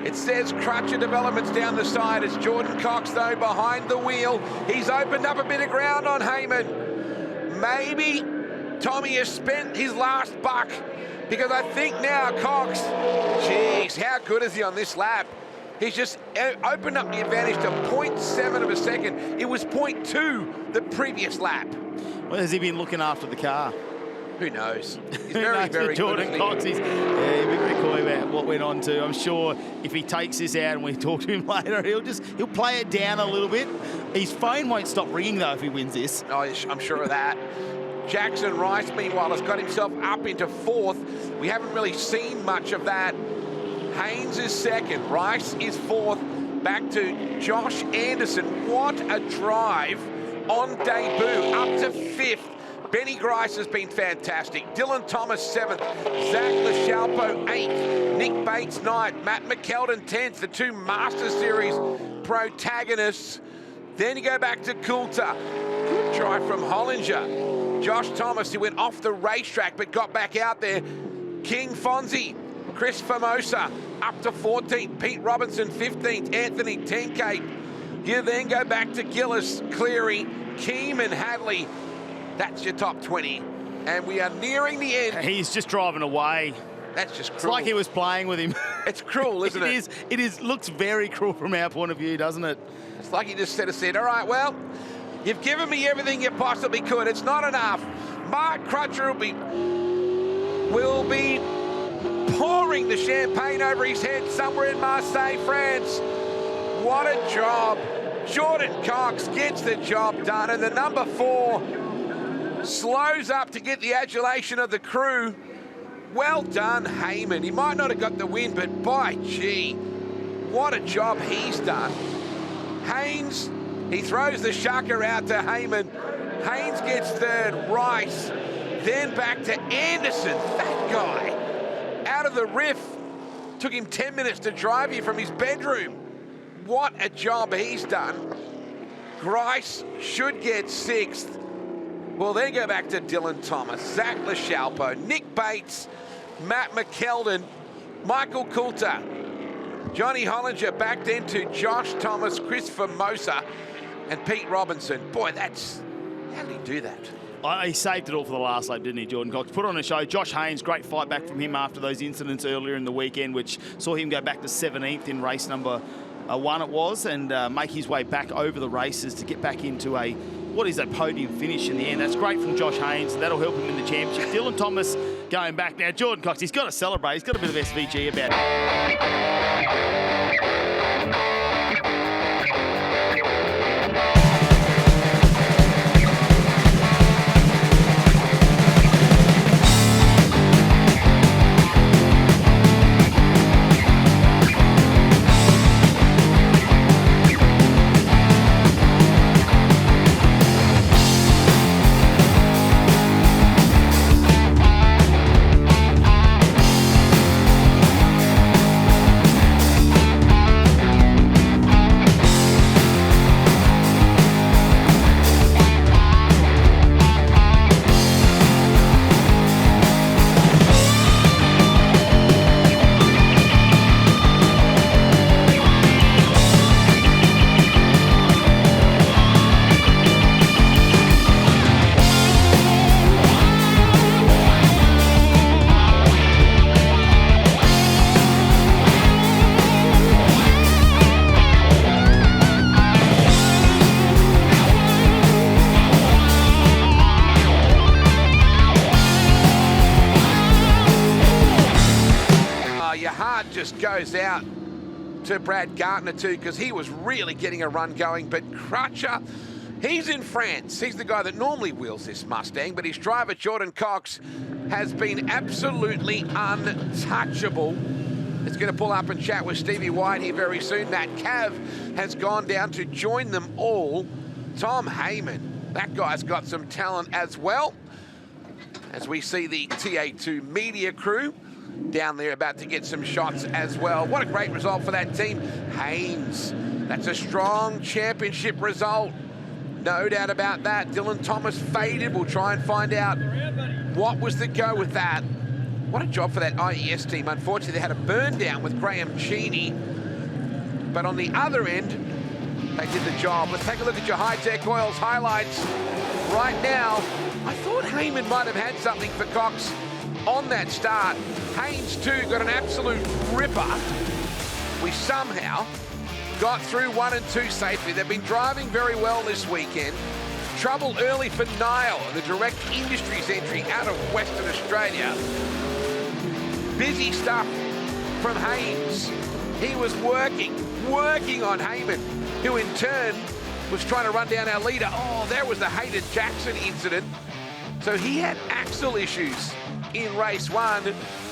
It says Crutcher Developments down the side. It's Jordan Cox, though, behind the wheel. He's opened up a bit of ground on Heyman. Maybe Tommy has spent his last buck, because I think now Cox, geez, how good is he on this lap? He's just opened up the advantage to 0.7 of a second. It was 0.2 the previous lap. Well, has he been looking after the car? Who knows? He's very, very Jordan good. Cox, he's very coy about what went on to. I'm sure if he takes this out and we talk to him later, he'll play it down a little bit. His phone won't stop ringing, though, if he wins this. Oh, I'm sure of that. Jackson Rice, meanwhile, has got himself up into 4th. We haven't really seen much of that. Haynes is 2nd. Rice is 4th. Back to Josh Anderson. What a drive on debut, up to 5th. Benny Grice has been fantastic. Dylan Thomas 7th. Zach LaChalpo 8th. Nick Bates 9th. Matt McKeldin 10th. The 2 Master Series protagonists. Then you go back to Coulter. Good drive from Hollinger. Josh Thomas, who went off the racetrack but got back out there. King Fonzie. Chris Formosa up to 14th. Pete Robinson 15th. Anthony Tencape. You then go back to Gillis, Cleary, Keem and Hadley. That's your top 20. And we are nearing the end. He's just driving away. That's just cruel. It's like he was playing with him. It's cruel, isn't it? It is. Looks very cruel from our point of view, doesn't it? It's like he just said, all right, well, you've given me everything you possibly could. It's not enough. Mark Crutcher will be pouring the champagne over his head somewhere in Marseille, France. What a job. Jordan Cox gets the job done, and the number 4 slows up to get the adulation of the crew. Well done, Heyman. He might not have got the win, but by gee, what a job he's done. Haynes, he throws the shucker out to Heyman. Haynes gets 3rd, Rice, then back to Anderson. That guy, out of the riff, took him 10 minutes to drive here from his bedroom. What a job he's done. Grice should get 6th. We'll then go back to Dylan Thomas, Zach LaChalpo, Nick Bates, Matt McKeldin, Michael Coulter, Johnny Hollinger, back then to Josh Thomas, Chris Formosa, and Pete Robinson. Boy, how did he do that? He saved it all for the last lap, didn't he, Jordan Cox? Put on a show. Josh Haynes, great fight back from him after those incidents earlier in the weekend, which saw him go back to 17th in race number 1 it was, and make his way back over the races to get back into a podium finish in the end. That's great from Josh Haynes, and that'll help him in the championship. Dylan Thomas going back now. Jordan Cox, he's got to celebrate. He's got a bit of SVG about it. Just goes out to Brad Gartner too, because he was really getting a run going. But Crutcher, he's in France. He's the guy that normally wheels this Mustang, but his driver, Jordan Cox, has been absolutely untouchable. is going to pull up and chat with Stevie White here very soon. Matt Cav has gone down to join them all. Tom Heyman, that guy's got some talent as well. As we see the TA2 media crew down there about to get some shots as well. What a great result for that team. Haynes, that's a strong championship result. No doubt about that. Dylan Thomas faded. We'll try and find out what was the go with that. What a job for that IES team. Unfortunately, they had a burn down with Graham Cheney. But on the other end, they did the job. Let's take a look at your Hi-Tec Oils highlights right now. I thought Heyman might have had something for Cox on that start. Haynes, too, got an absolute ripper. We somehow got through 1 and 2 safely. They've been driving very well this weekend. Trouble early for Niall, the Direct Industries entry out of Western Australia. Busy stuff from Haynes. He was working on Heyman, who in turn was trying to run down our leader. Oh, there was the Hayden Jackson incident. So he had axle issues in race 1.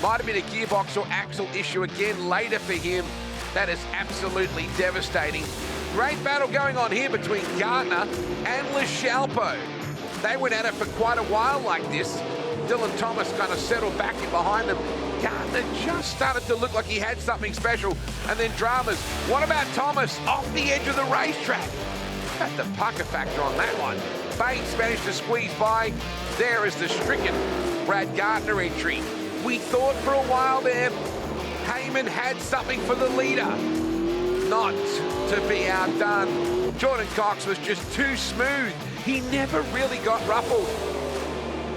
Might have been a gearbox or axle issue again later for him. That is absolutely devastating. Great battle going on here between Gardner and Lechalpo. They went at it for quite a while like this. Dylan Thomas kind of settled back in behind them. Gardner just started to look like he had something special. And then dramas. What about Thomas off the edge of the racetrack? That's the pucker factor on that one. Bates managed to squeeze by. There is the stricken Brad Gardner entry. We thought for a while there Heyman had something for the leader. Not to be outdone. Jordan Cox was just too smooth. He never really got ruffled.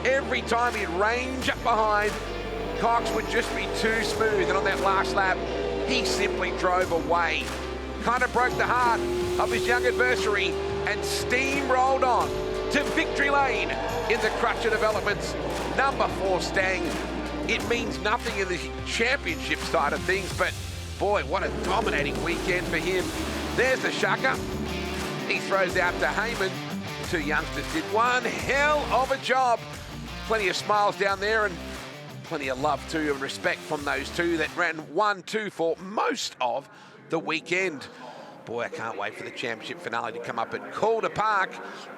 Every time he'd range up behind, Cox would just be too smooth. And on that last lap, he simply drove away. Kind of broke the heart of his young adversary and steamrolled on to victory lane in the Crutcher Developments number 4 Stang. It means nothing in the championship side of things, but boy, what a dominating weekend for him. There's the Shaka. He throws out to Heyman. The 2 youngsters did one hell of a job. Plenty of smiles down there and plenty of love too and respect from those 2 that ran 1-2 for most of the weekend. Boy, I can't wait for the championship finale to come up at Calder Park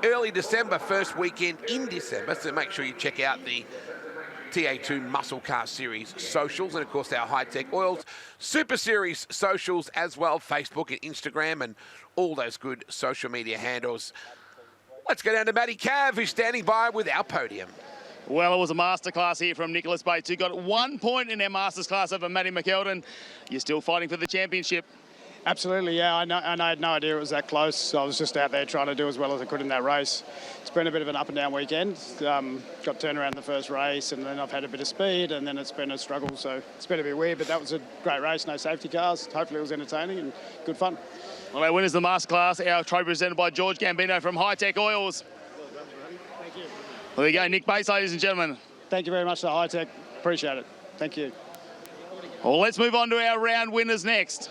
early December, first weekend in December. So make sure you check out the TA2 Muscle Car Series socials and, of course, our Hi-Tec Oils Super Series socials as well, Facebook and Instagram and all those good social media handles. Let's go down to Matty Cav, who's standing by with our podium. Well, it was a masterclass here from Nicholas Bates, who got 1 point in their masters class over Matty McKeldin. You're still fighting for the championship. Absolutely, yeah. I had no idea it was that close. So I was just out there trying to do as well as I could in that race. It's been a bit of an up and down weekend. Got turned around in the first race, and then I've had a bit of speed, and then it's been a struggle. So it's been a bit weird, but that was a great race. No safety cars. Hopefully it was entertaining and good fun. Well, our winners of the masterclass, our trophy presented by George Gambino from Hi-Tec Oils. Thank you. Well, there you go, Nick Bates, ladies and gentlemen. Thank you very much to Hi-Tec. Appreciate it. Thank you. Well, let's move on to our round winners next.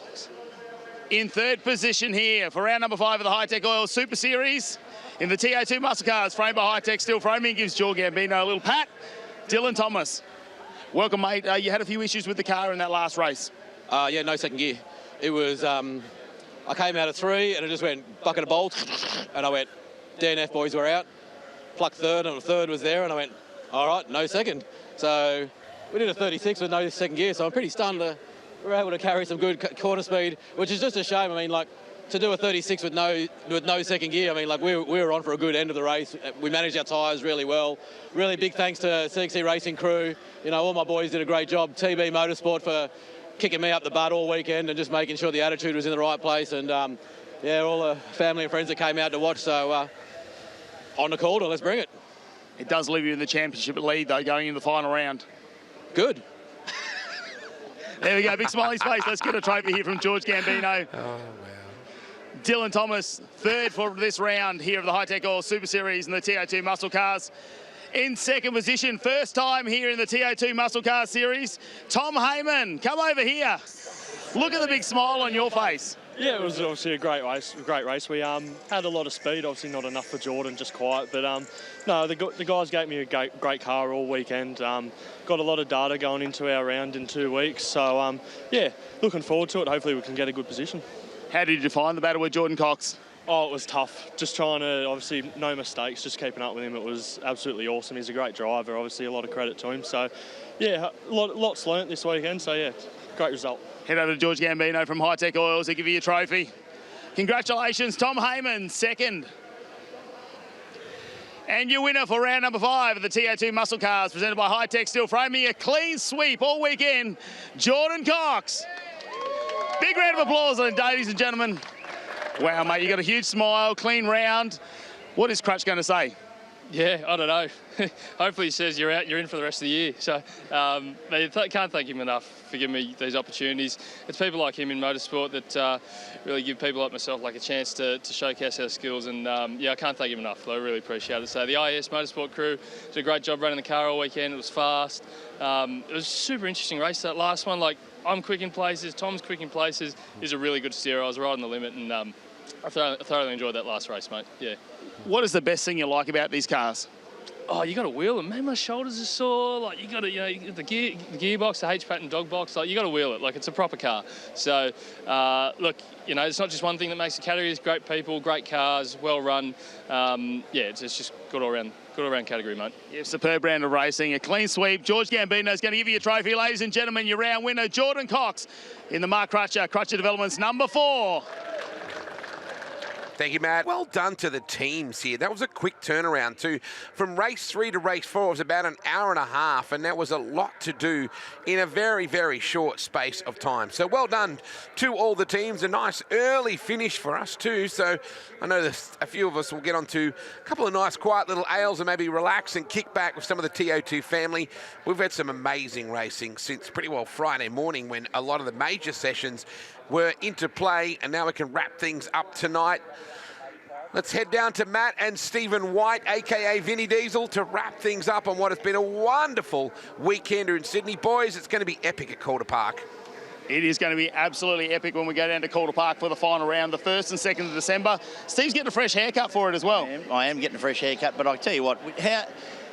In 3rd position here for round number 5 of the Hi-Tec Oils Super Series in the TA2 muscle cars, framed by Hi-Tec Steel Framing, gives George Gambino a little pat. Dylan Thomas. Welcome, mate. You had a few issues with the car in that last race. Yeah, no second gear. It was, I came out of 3 and it just went bucket of bolts and I went, DNF boys were out. Plucked 3rd and the 3rd was there and I went, all right, no second. So we did a 36 with no second gear, so I'm pretty stunned that we were able to carry some good corner speed, which is just a shame. I mean, like, to do a 36 with no second gear, I mean, like, we were on for a good end of the race. We managed our tyres really well. Really big thanks to CXC Racing crew. You know, all my boys did a great job. TB Motorsport for kicking me up the butt all weekend and just making sure the attitude was in the right place. And, yeah, all the family and friends that came out to watch. So, on the Calder, let's bring it. It does leave you in the championship lead, though, going in the final round. Good. There we go, big smiley face. Let's get a trophy here from George Gambino. Oh, wow. Dylan Thomas, 3rd for this round here of the Hi-Tec Oils Super Series in the TA2 Muscle Cars. In 2nd position, first time here in the TA2 Muscle Car Series, Tom Heyman. Come over here. Look at the big smile on your face. Yeah, it was obviously a great race. We had a lot of speed, obviously not enough for Jordan, just quiet. But no, the guys gave me a great car all weekend. Got a lot of data going into our round in 2 weeks. So yeah, looking forward to it. Hopefully we can get a good position. How did you find the battle with Jordan Cox? Oh, it was tough. Just trying to, obviously, no mistakes, just keeping up with him. It was absolutely awesome. He's a great driver, obviously, a lot of credit to him. So, yeah, lots learnt this weekend. So, yeah, great result. Head over to George Gambino from Hi-Tec Oils. They give you your trophy. Congratulations, Tom Heyman, second. And your winner for round number 5 of the TA2 Muscle Cars, presented by Hi-Tec Steel Framing, a clean sweep all weekend, Jordan Cox. Big round of applause, ladies and gentlemen. Wow, mate, you got a huge smile, clean round. What is Crutch going to say? Yeah, I don't know. Hopefully he says you're in for the rest of the year. So I can't thank him enough for giving me these opportunities. It's people like him in motorsport that really give people like myself like a chance to showcase our skills. And yeah, I can't thank him enough. I really appreciate it. So the IES Motorsport crew did a great job running the car all weekend. It was fast. It was a super interesting race, that last one. Like, I'm quick in places, Tom's quick in places. He's a really good steerer. I was riding the limit, and I thoroughly enjoyed that last race, mate. Yeah. What is the best thing you like about these cars? Oh, you got to wheel them. Man, my shoulders are sore. Like, you got to, the gearbox, the H-pattern dog box. Like, you got to wheel it. Like, it's a proper car. So, look, it's not just one thing that makes the category. It's great people, great cars, well run. Yeah, it's just good all round category, mate. Yeah, superb round of racing, a clean sweep. George Gambino is going to give you a trophy, ladies and gentlemen. Your round winner, Jordan Cox, in the Mark Crutcher Developments number 4. Thank you, Matt. Well done to the teams here. That was a quick turnaround too. From race 3 to race 4, it was about an hour and a half, and that was a lot to do in a very, very short space of time. So well done to all the teams. A nice early finish for us too. So I know that a few of us will get onto a couple of nice quiet little ales and maybe relax and kick back with some of the TA2 family. We've had some amazing racing since pretty well Friday morning, when a lot of the major sessions were into play, and now we can wrap things up tonight. Let's head down to Matt and Stephen White, aka Vinny Diesel, to wrap things up on what has been a wonderful weekender in Sydney. Boys, it's going to be epic at Calder Park. It is going to be absolutely epic when we go down to Calder Park for the final round, the 1st and 2nd of December. Steve's getting a fresh haircut for it as well. I am getting a fresh haircut, but I tell you what,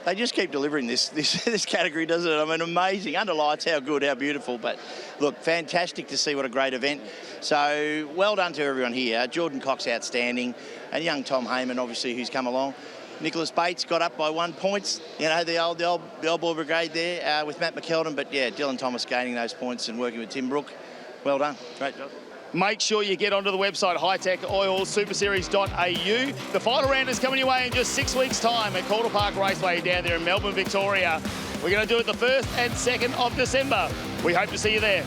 they just keep delivering this category, doesn't it? I mean, amazing. Under lights, how good, how beautiful. But look, fantastic to see. What a great event. So well done to everyone here. Jordan Cox, outstanding. And young Tom Heyman, obviously, who's come along. Nicholas Bates got up by 1 point. The old boy brigade there with Matt McKeldin. But yeah, Dylan Thomas gaining those points and working with Tim Brook. Well done. Great job. Make sure you get onto the website, Hi-Tec Oils Super Series.au. The final round is coming your way in just 6 weeks' time at Calder Park Raceway down there in Melbourne, Victoria. We're going to do it the 1st and 2nd of December. We hope to see you there.